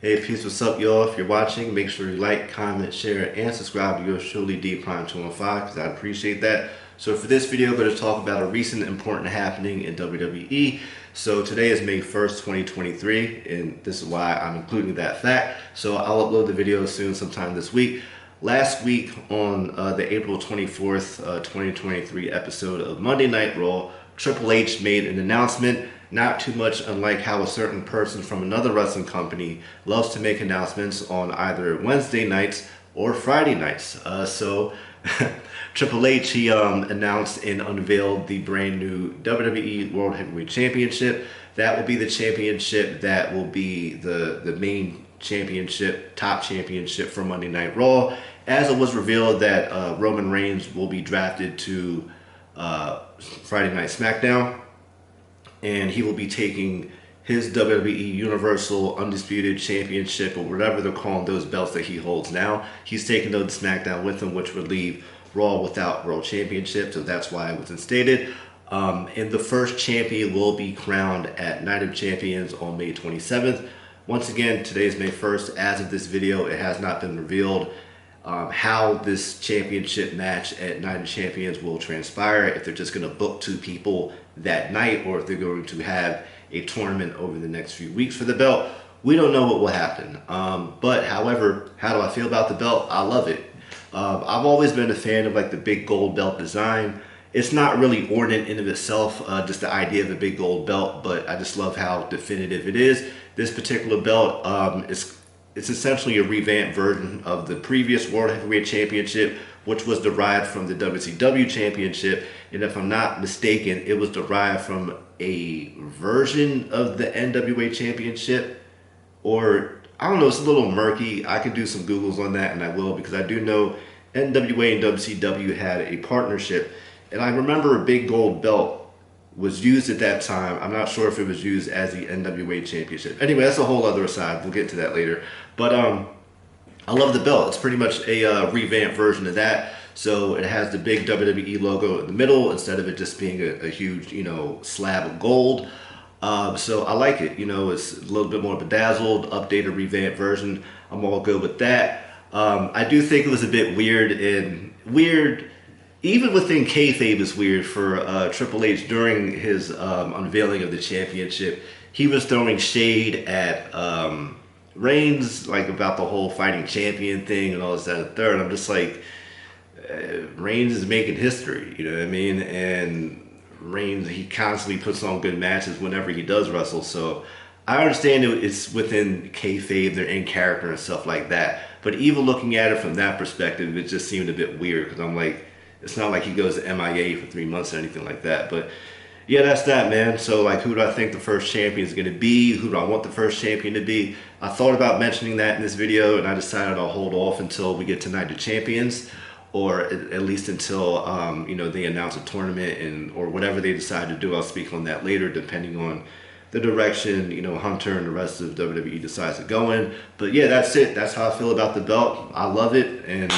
Hey, peace, what's up, y'all? If you're watching, make sure you like, comment, share, and subscribe to yours truly, D Prime 215, because I appreciate that. So for this video, I'm going to talk about a recent important happening in WWE. So today is May 1st, 2023, and this is why I'm including that fact. So I'll upload the video soon, sometime this week. Last week on the April 24th, 2023 episode of Monday Night Raw, Triple H made an announcement, not too much unlike how a certain person from another wrestling company loves to make announcements on either Wednesday nights or Friday nights. So Triple H, he announced and unveiled the brand new WWE World Heavyweight Championship. That will be the championship that will be the main championship, top championship for Monday Night Raw, as it was revealed that Roman Reigns will be drafted to Friday Night SmackDown, and he will be taking his WWE Universal Undisputed Championship, or whatever they're calling those belts that he holds now. He's taking those to SmackDown with him, which would leave Raw without World Championship, so that's why it was instated. And the first champion will be crowned at Night of Champions on May 27th. Once again, today is May 1st. As of this video, it has not been revealed how this championship match at Night of Champions will transpire, if they're just going to book two people that night, or if they're going to have a tournament over the next few weeks for the belt. We don't know what will happen. But however, how do I feel about the belt? I love it. I've always been a fan of like the big gold belt design. It's not really ornate in of itself, just the idea of a big gold belt, but I just love how definitive it is. This particular belt, it's essentially a revamped version of the previous World Heavyweight Championship, which was derived from the WCW Championship. And if I'm not mistaken, it was derived from a version of the NWA Championship. Or, I don't know, it's a little murky. I could do some Googles on that, and I will, because I do know NWA and WCW had a partnership. And I remember a big gold belt was used at that time. I'm not sure if it was used as the NWA Championship. Anyway, that's a whole other aside. We'll get to that later. But I love the belt. It's pretty much a revamped version of that. So it has the big WWE logo in the middle instead of it just being a huge, slab of gold. So I like it. It's a little bit more bedazzled, updated, revamped version. I'm all good with that. I do think it was a bit weird, even within kayfabe, is weird for Triple H during his unveiling of the championship. He was throwing shade at Reigns, like about the whole fighting champion thing and all this, that, and third. I'm just like, Reigns is making history, you know what I mean? And Reigns, he constantly puts on good matches whenever he does wrestle. So I understand it's within kayfabe, they're in character and stuff like that. But even looking at it from that perspective, it just seemed a bit weird, because I'm like, it's not like he goes to MIA for 3 months or anything like that. But yeah, that's that, man. So like, who do I think the first champion is going to be? Who do I want the first champion to be? I thought about mentioning that in this video, and I decided I'll hold off until we get to Night of Champions, or at least until they announce a tournament or whatever they decide to do. I'll speak on that later, depending on the direction Hunter and the rest of WWE decides to go in. But yeah, that's it. That's how I feel about the belt. I love it, and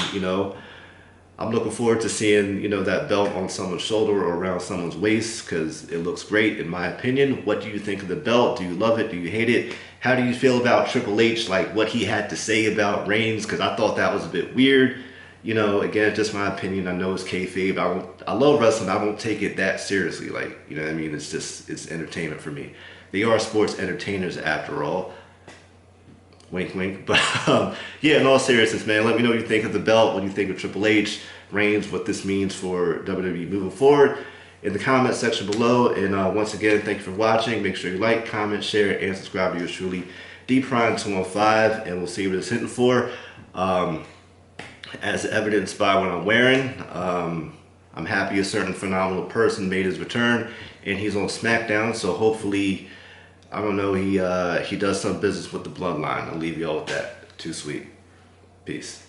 I'm looking forward to seeing, that belt on someone's shoulder or around someone's waist, because it looks great in my opinion. What do you think of the belt? Do you love it? Do you hate it? How do you feel about Triple H, like what he had to say about Reigns? Because I thought that was a bit weird. Again, just my opinion. I know it's kayfabe. I love wrestling. I won't take it that seriously. Like, what I mean? It's entertainment for me. They are sports entertainers after all. Wink, wink. But yeah, in all seriousness, man, let me know what you think of the belt, what you think of Triple H, Reigns, what this means for WWE moving forward in the comment section below. And once again, thank you for watching. Make sure you like, comment, share, and subscribe to yours truly, D Prime 215, and we'll see what it's hitting for. As evidenced by what I'm wearing, I'm happy a certain phenomenal person made his return, and he's on SmackDown. So hopefully, I don't know, he does some business with the bloodline. I'll leave y'all with that. Too sweet. Peace.